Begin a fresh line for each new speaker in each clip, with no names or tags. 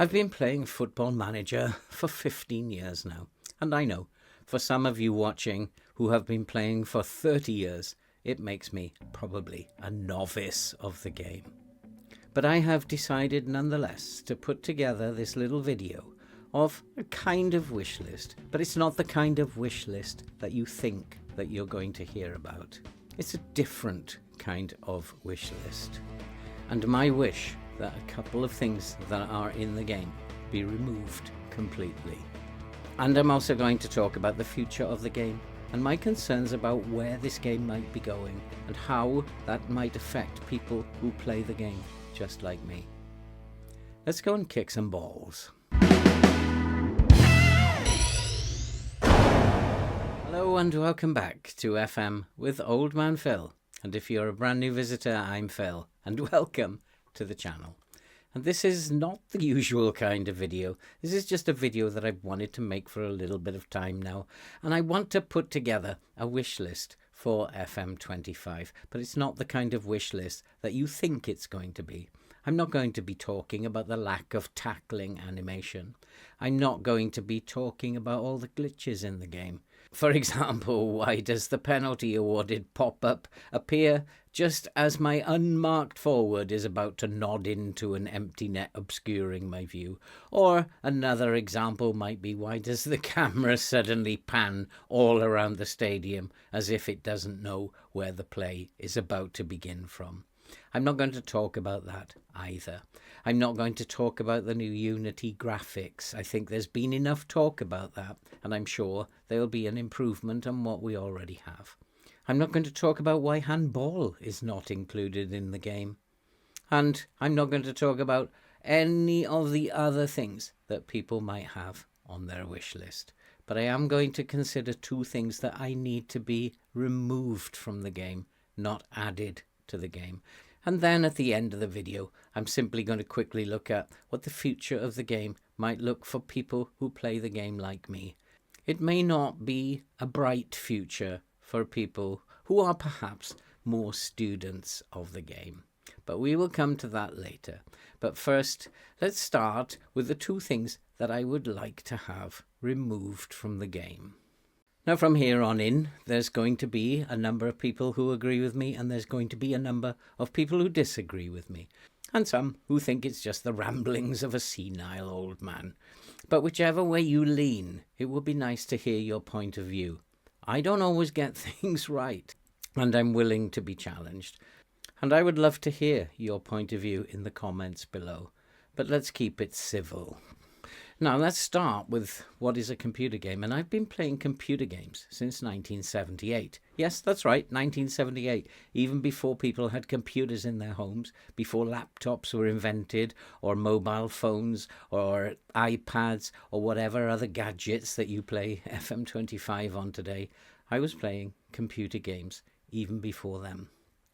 I've been playing Football Manager for 15 years now, and I know, for some of you watching who have been playing for 30 years, it makes me probably a novice of the game. But I have decided nonetheless to put together this little video of a kind of wish list, but it's not the kind of wish list that you think that you're going to hear about. It's a different kind of wish list. And my wish that a couple of things that are in the game be removed completely. And I'm also going to talk about the future of the game and my concerns about where this game might be going and how that might affect people who play the game just like me. Let's go and kick some balls. Hello and welcome back to FM with Old Man Phil. And if you're a brand new visitor, I'm Phil, and welcome to the channel. And this is not the usual kind of video. This is just a video that I've wanted to make for a little bit of time now. And I want to put together a wish list for FM25. But it's not the kind of wish list that you think it's going to be. I'm not going to be talking about the lack of tackling animation. I'm not going to be talking about all the glitches in the game. For example, why does the penalty awarded pop-up appear just as my unmarked forward is about to nod into an empty net obscuring my view? Or another example might be, why does the camera suddenly pan all around the stadium as if it doesn't know where the play is about to begin from? I'm not going to talk about that either. I'm not going to talk about the new Unity graphics. I think there's been enough talk about that, and I'm sure there'll be an improvement on what we already have. I'm not going to talk about why handball is not included in the game. And I'm not going to talk about any of the other things that people might have on their wish list. But I am going to consider two things that I need to be removed from the game, not added to the game. And then at the end of the video, I'm simply going to quickly look at what the future of the game might look for people who play the game like me. It may not be a bright future for people who are perhaps more students of the game, but we will come to that later. But first, let's start with the two things that I would like to have removed from the game. Now, from here on in, there's going to be a number of people who agree with me, and there's going to be a number of people who disagree with me, and some who think it's just the ramblings of a senile old man. But whichever way you lean, it would be nice to hear your point of view. I don't always get things right, and I'm willing to be challenged. And I would love to hear your point of view in the comments below. But let's keep it civil. Now, let's start with what is a computer game. And I've been playing computer games since 1978. Yes, that's right, 1978. Even before people had computers in their homes, before laptops were invented, or mobile phones, or iPads, or whatever other gadgets that you play FM25 on today, I was playing computer games even before them.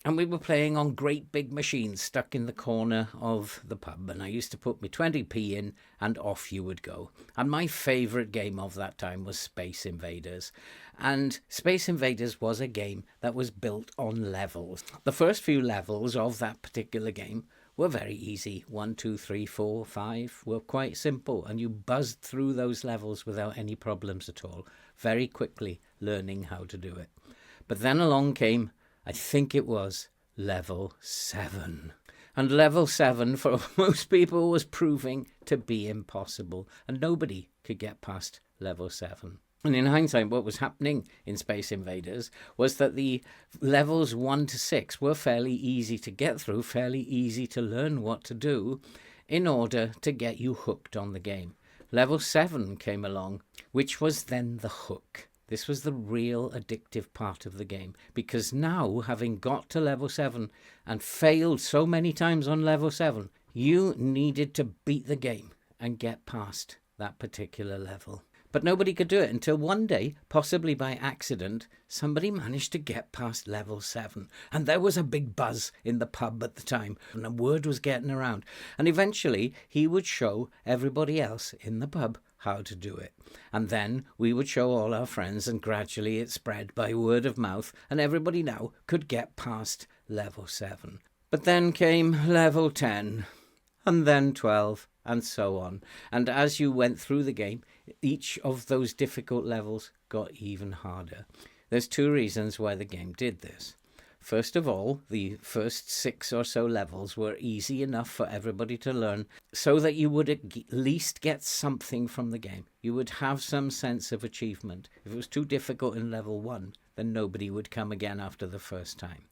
And we were playing on great big machines stuck in the corner of the pub. And I used to put my 20p in and off you would go. And my favourite game of that time was Space Invaders. And Space Invaders was a game that was built on levels. The first few levels of that particular game were very easy. 1, 2, 3, 4, 5 were quite simple. And you buzzed through those levels without any problems at all. Very quickly learning how to do it. But then along came, I think it was level 7. And level 7 for most people was proving to be impossible. And nobody could get past level 7. And in hindsight, what was happening in Space Invaders was that the levels 1 to 6 were fairly easy to get through, fairly easy to learn what to do in order to get you hooked on the game. Level 7 came along, which was then the hook. This was the real addictive part of the game, because now, having got to level 7 and failed so many times on level 7, you needed to beat the game and get past that particular level. But nobody could do it until one day, possibly by accident, somebody managed to get past level 7. And there was a big buzz in the pub at the time, and the word was getting around. And eventually, he would show everybody else in the pub how to do it. And then we would show all our friends, and gradually it spread by word of mouth, and everybody now could get past level 7. But then came level 10, and then 12, and so on. And as you went through the game, each of those difficult levels got even harder. There's 2 reasons why the game did this. First of all, the first 6 or so levels were easy enough for everybody to learn so that you would at least get something from the game. You would have some sense of achievement. If it was too difficult in level 1, then nobody would come again after the first time.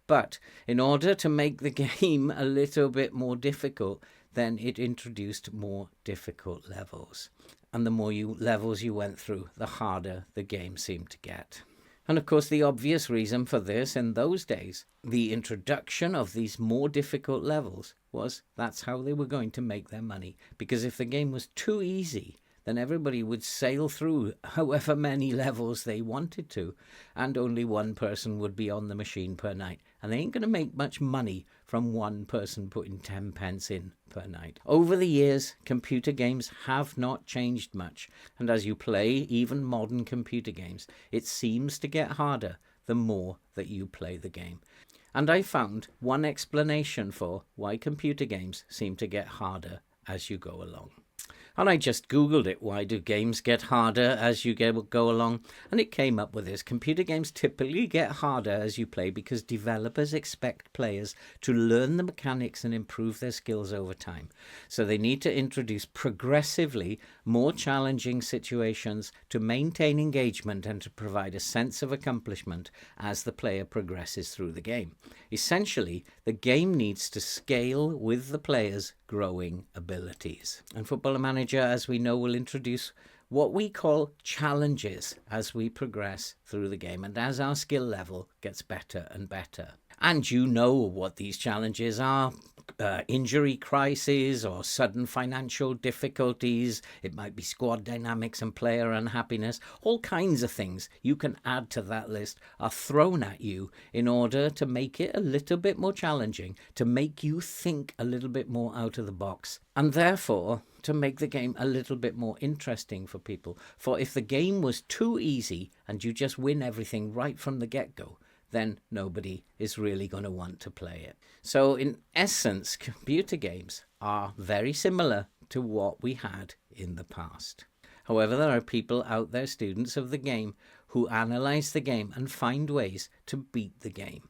But in order to make the game a little bit more difficult, then it introduced more difficult levels. And the more levels you went through, the harder the game seemed to get. And of course, the obvious reason for this in those days, the introduction of these more difficult levels, was that's how they were going to make their money. Because if the game was too easy, then everybody would sail through however many levels they wanted to, and only one person would be on the machine per night. And they ain't going to make much money from one person putting 10 pence in per night. Over the years, computer games have not changed much, and as you play even modern computer games, it seems to get harder the more that you play the game. And I found one explanation for why computer games seem to get harder as you go along. And I just Googled it. Why do games get harder as you go along? And it came up with this. Computer games typically get harder as you play because developers expect players to learn the mechanics and improve their skills over time. So they need to introduce progressively more challenging situations to maintain engagement and to provide a sense of accomplishment as the player progresses through the game. Essentially, the game needs to scale with the player's growing abilities. And Footballer Manager, as we know, will introduce what we call challenges as we progress through the game and as our skill level gets better and better. And you know what these challenges are. Injury crises or sudden financial difficulties. It might be squad dynamics and player unhappiness. All kinds of things you can add to that list are thrown at you in order to make it a little bit more challenging, to make you think a little bit more out of the box, and therefore to make the game a little bit more interesting for people. For if the game was too easy and you just win everything right from the get-go, then nobody is really going to want to play it. So in essence, computer games are very similar to what we had in the past. However, there are people out there, students of the game, who analyze the game and find ways to beat the game.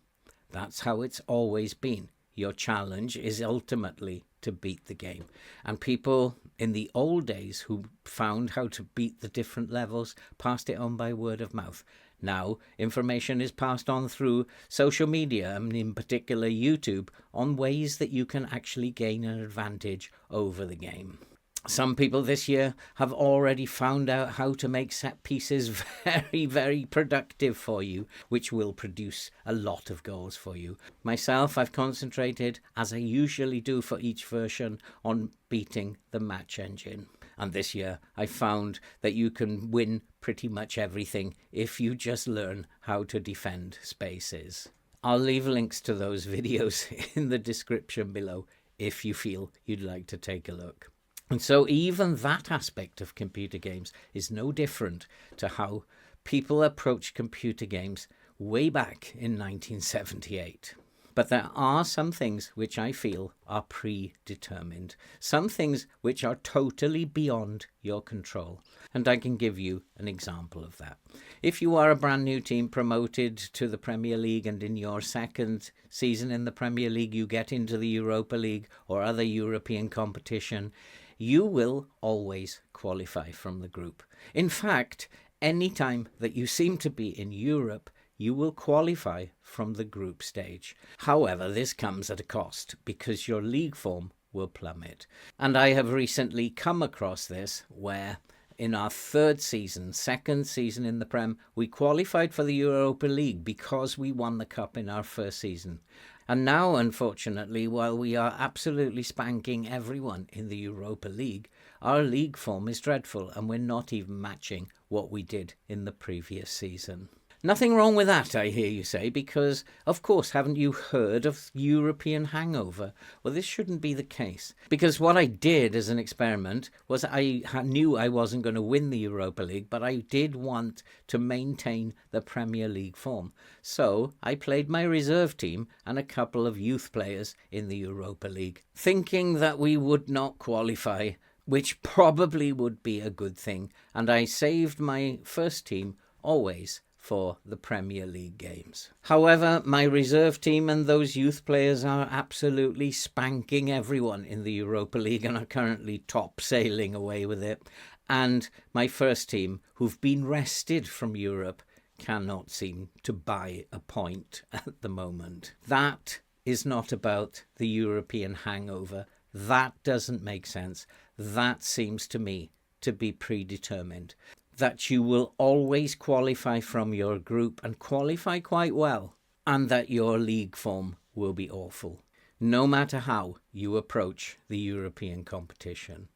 That's how it's always been. Your challenge is ultimately to beat the game. And people in the old days who found how to beat the different levels passed it on by word of mouth. Now, information is passed on through social media, and in particular YouTube, on ways that you can actually gain an advantage over the game. Some people this year have already found out how to make set pieces very, very productive for you, which will produce a lot of goals for you. Myself, I've concentrated, as I usually do for each version, on beating the match engine. And this year I found that you can win pretty much everything if you just learn how to defend spaces. I'll leave links to those videos in the description below if you feel you'd like to take a look. And so even that aspect of computer games is no different to how people approached computer games way back in 1978. But there are some things which I feel are predetermined, some things which are totally beyond your control. And I can give you an example of that. If you are a brand new team promoted to the Premier League and in your second season in the Premier League you get into the Europa League or other European competition, you will always qualify from the group. In fact, any time that you seem to be in Europe, you will qualify from the group stage. However, this comes at a cost because your league form will plummet. And I have recently come across this where in our second season in the Prem, we qualified for the Europa League because we won the cup in our first season. And now, unfortunately, while we are absolutely spanking everyone in the Europa League, our league form is dreadful and we're not even matching what we did in the previous season. Nothing wrong with that, I hear you say, because, of course, haven't you heard of European hangover? Well, this shouldn't be the case, because what I did as an experiment was I knew I wasn't going to win the Europa League, but I did want to maintain the Premier League form. So I played my reserve team and a couple of youth players in the Europa League, thinking that we would not qualify, which probably would be a good thing, and I saved my first team always for the Premier League games. However, my reserve team and those youth players are absolutely spanking everyone in the Europa League and are currently top sailing away with it. And my first team, who've been rested from Europe, cannot seem to buy a point at the moment. That is not about the European hangover. That doesn't make sense. That seems to me to be predetermined. That you will always qualify from your group and qualify quite well, and that your league form will be awful, no matter how you approach the European competition.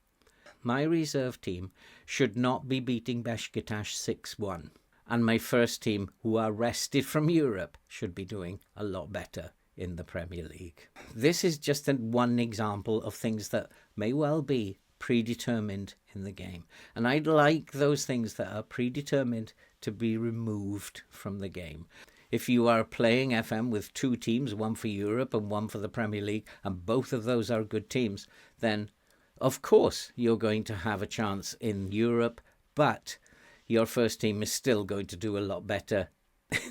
My reserve team should not be beating Beşiktaş 6-1, and my first team, who are rested from Europe, should be doing a lot better in the Premier League. This is just one example of things that may well be predetermined in the game, and I'd like those things that are predetermined to be removed from the game. If you are playing FM with two teams, one for Europe and one for the Premier League, and both of those are good teams, then of course you're going to have a chance in Europe, but your first team is still going to do a lot better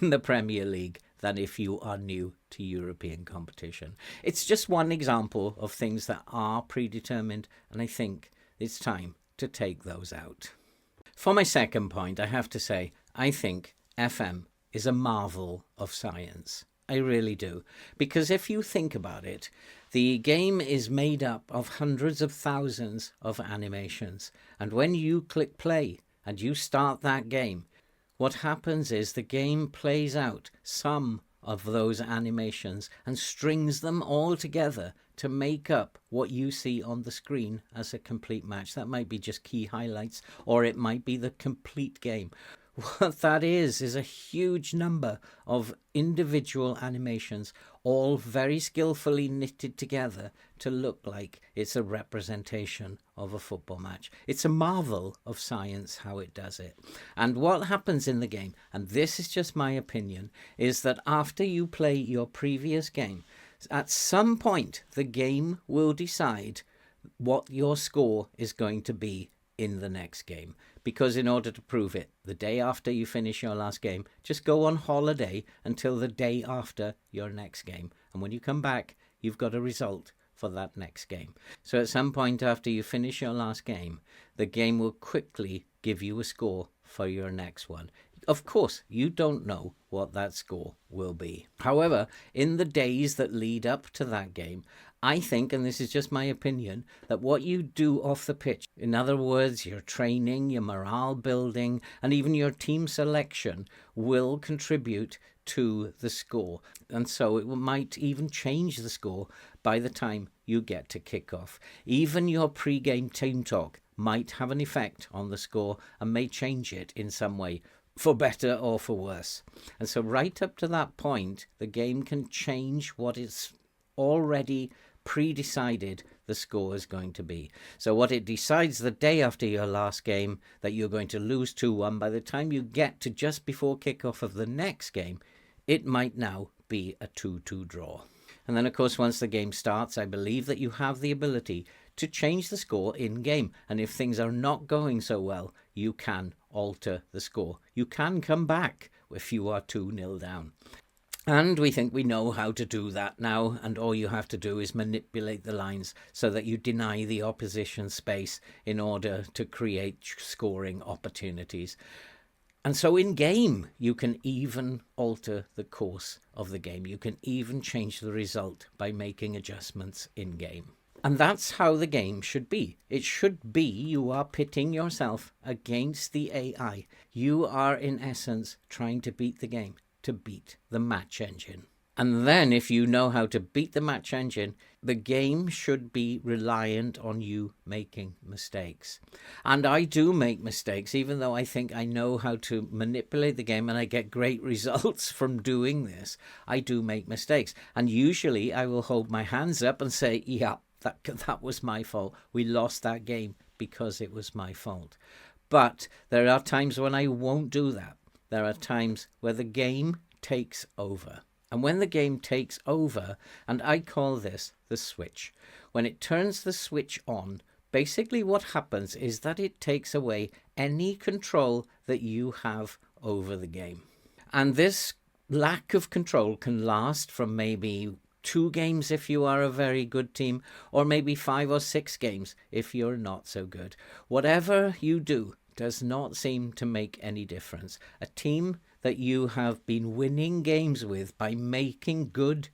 in the Premier League than if you are new to European competition. It's just one example of things that are predetermined, and I think it's time to take those out. For my second point, I have to say, I think FM is a marvel of science. I really do. Because if you think about it, the game is made up of hundreds of thousands of animations. And when you click play and you start that game, what happens is the game plays out some of those animations and strings them all together to make up what you see on the screen as a complete match. That might be just key highlights, or it might be the complete game. What that is a huge number of individual animations, all very skillfully knitted together to look like it's a representation of a football match. It's a marvel of science how it does it. And what happens in the game, and this is just my opinion, is that after you play your previous game, at some point the game will decide what your score is going to be in the next game. Because in order to prove it, the day after you finish your last game, just go on holiday until the day after your next game. And when you come back, you've got a result for that next game. So at some point after you finish your last game, the game will quickly give you a score for your next one. Of course, you don't know what that score will be. However, in the days that lead up to that game, I think, and this is just my opinion, that what you do off the pitch, in other words, your training, your morale building, and even your team selection will contribute to the score. And so it might even change the score by the time you get to kickoff. Even your pre-game team talk might have an effect on the score and may change it in some way, for better or for worse. And so right up to that point, the game can change what it's already pre-decided the score is going to be. So what it decides the day after your last game that you're going to lose 2-1, by the time you get to just before kickoff of the next game, it might now be a 2-2 draw. And then, of course, once the game starts, I believe that you have the ability to change the score in-game. And if things are not going so well, you can alter the score. You can come back if you are 2-0 down. And we think we know how to do that now, and all you have to do is manipulate the lines so that you deny the opposition space in order to create scoring opportunities. And so in game, you can even alter the course of the game. You can even change the result by making adjustments in game. And that's how the game should be. It should be you are pitting yourself against the AI. You are, in essence, trying to beat the game, to beat the match engine. And then if you know how to beat the match engine, the game should be reliant on you making mistakes. And I do make mistakes, even though I think I know how to manipulate the game and I get great results from doing this. I do make mistakes. And usually I will hold my hands up and say, yeah, that was my fault. We lost that game because it was my fault. But there are times when I won't do that. There are times where the game takes over. And when the game takes over, and I call this the switch, when it turns the switch on, basically what happens is that it takes away any control that you have over the game. And this lack of control can last from maybe 2 games if you are a very good team, or maybe 5 or 6 games if you're not so good. Whatever you do does not seem to make any difference. A team that you have been winning games with by making good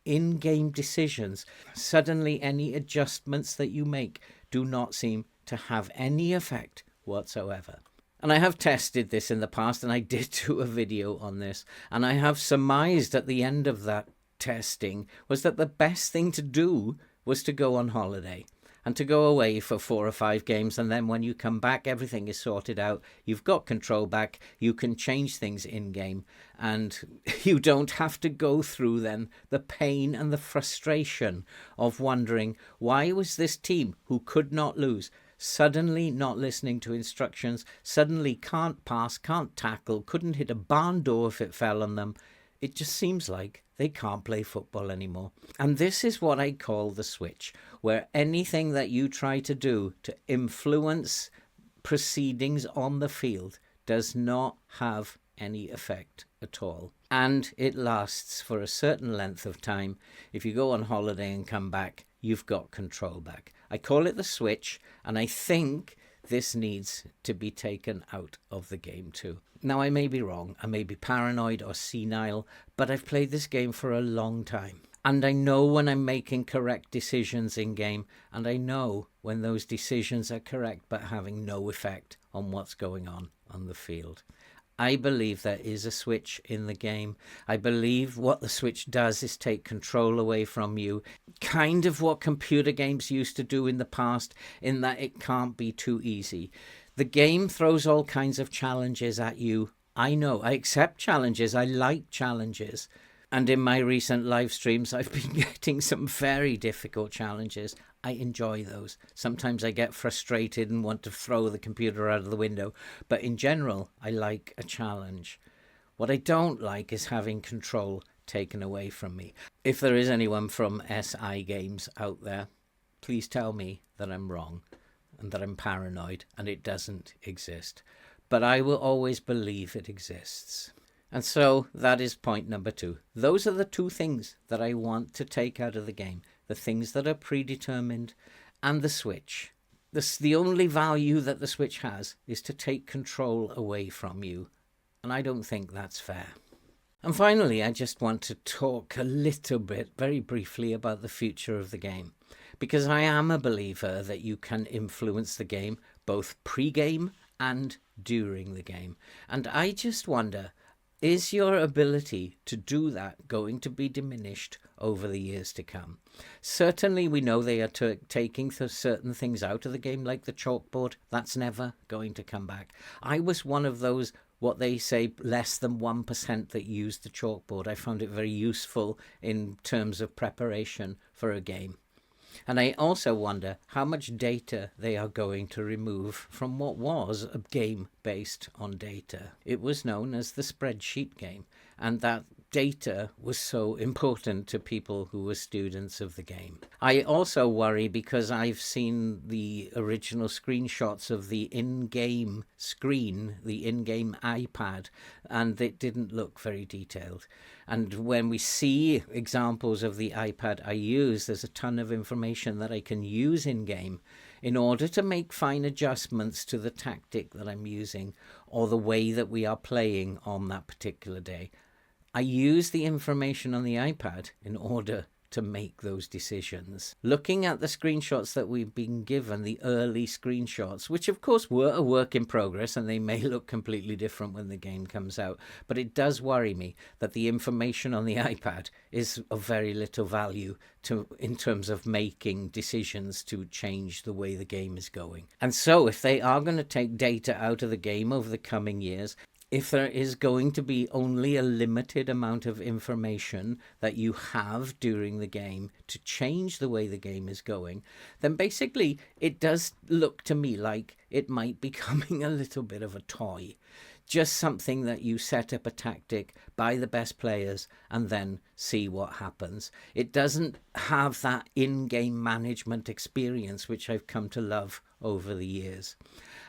in-game decisions, suddenly any adjustments that you make do not seem to have any effect whatsoever. And I have tested this in the past, and I did do a video on this, and I have surmised at the end of that testing was that the best thing to do was to go on holiday and to go away for 4 or 5 games, and then when you come back, everything is sorted out. You've got control back. You can change things in-game, and you don't have to go through then the pain and the frustration of wondering, why was this team who could not lose suddenly not listening to instructions, suddenly can't pass, can't tackle, couldn't hit a barn door if it fell on them. It just seems like they can't play football anymore. And this is what I call the switch, where anything that you try to do to influence proceedings on the field does not have any effect at all. And it lasts for a certain length of time. If you go on holiday and come back, you've got control back. I call it the switch, and I think this needs to be taken out of the game too. Now, I may be wrong, I may be paranoid or senile, but I've played this game for a long time. And I know when I'm making correct decisions in game, and I know when those decisions are correct but having no effect on what's going on the field. I believe there is a switch in the game. I believe what the switch does is take control away from you. Kind of what computer games used to do in the past, in that it can't be too easy. The game throws all kinds of challenges at you. I know, I accept challenges. I like challenges. And in my recent live streams, I've been getting some very difficult challenges. I enjoy those. Sometimes I get frustrated and want to throw the computer out of the window. But in general, I like a challenge. What I don't like is having control taken away from me. If there is anyone from SI Games out there, please tell me that I'm wrong and that I'm paranoid and it doesn't exist. But I will always believe it exists. And so that is point number 2. Those are the 2 things that I want to take out of the game. The things that are predetermined and the switch. The only value that the switch has is to take control away from you. And I don't think that's fair. And finally, I just want to talk a little bit, very briefly, about the future of the game. Because I am a believer that you can influence the game both pre-game and during the game. And I just wonder, is your ability to do that going to be diminished over the years to come? Certainly we know they are taking certain things out of the game, like the chalkboard. That's never going to come back. I was one of those, what they say, less than 1% that used the chalkboard. I found it very useful in terms of preparation for a game. And I also wonder how much data they are going to remove from what was a game based on data. It was known as the spreadsheet game, and that data was so important to people who were students of the game. I also worry because I've seen the original screenshots of the in-game screen, the in-game iPad, and it didn't look very detailed. And when we see examples of the iPad I use, there's a ton of information that I can use in-game in order to make fine adjustments to the tactic that I'm using or the way that we are playing on that particular day. I use the information on the iPad in order to make those decisions. Looking at the screenshots that we've been given, the early screenshots, which of course were a work in progress and they may look completely different when the game comes out, but it does worry me that the information on the iPad is of very little value in terms of making decisions to change the way the game is going. And so if they are going to take data out of the game over the coming years, if there is going to be only a limited amount of information that you have during the game to change the way the game is going, then basically it does look to me like it might be becoming a little bit of a toy. Just something that you set up a tactic, buy the best players, and then see what happens. It doesn't have that in-game management experience, which I've come to love over the years.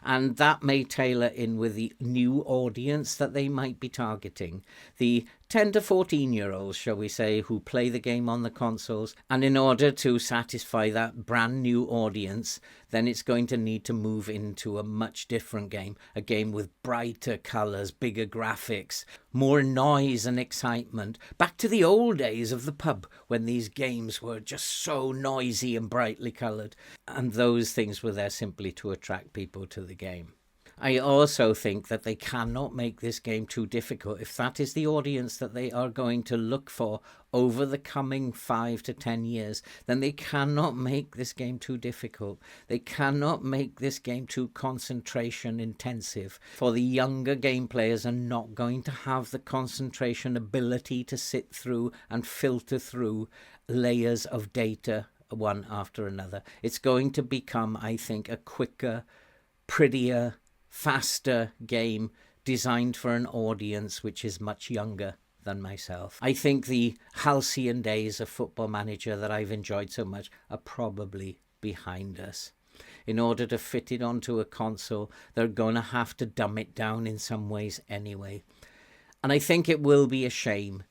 And that may tailor in with the new audience that they might be targeting. The 10 to 14-year-olds, shall we say, who play the game on the consoles. And in order to satisfy that brand new audience, then it's going to need to move into a much different game. A game with brighter colours, bigger graphics, more noise and excitement. Back to the old days of the pub when these games were just so noisy and brightly coloured. And those things were there simply to attract people to the game. I also think that they cannot make this game too difficult. If that is the audience that they are going to look for over the coming 5 to 10 years, then they cannot make this game too difficult. They cannot make this game too concentration intensive. For the younger game players are not going to have the concentration ability to sit through and filter through layers of data one after another. It's going to become, I think, a quicker, prettier, faster game designed for an audience which is much younger than myself. I think the halcyon days of Football Manager that I've enjoyed so much are probably behind us. In order to fit it onto a console, they're going to have to dumb it down in some ways anyway. And I think it will be a shame.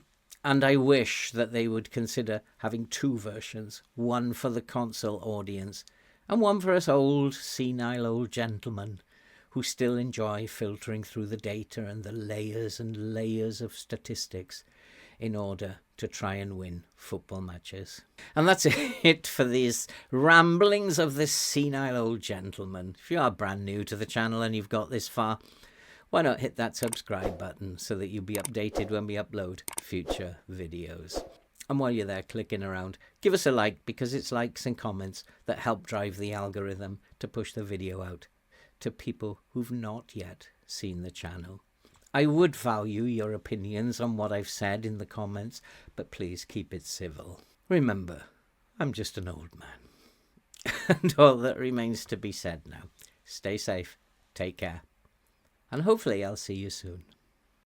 And I wish that they would consider having two versions, one for the console audience and one for us old, senile old gentlemen who still enjoy filtering through the data and the layers and layers of statistics in order to try and win football matches. And that's it for these ramblings of this senile old gentleman. If you are brand new to the channel and you've got this far, why not hit that subscribe button so that you'll be updated when we upload future videos. And while you're there clicking around, give us a like, because it's likes and comments that help drive the algorithm to push the video out to people who've not yet seen the channel. I would value your opinions on what I've said in the comments, but please keep it civil. Remember, I'm just an old man. And all that remains to be said now. Stay safe, take care, and hopefully I'll see you soon.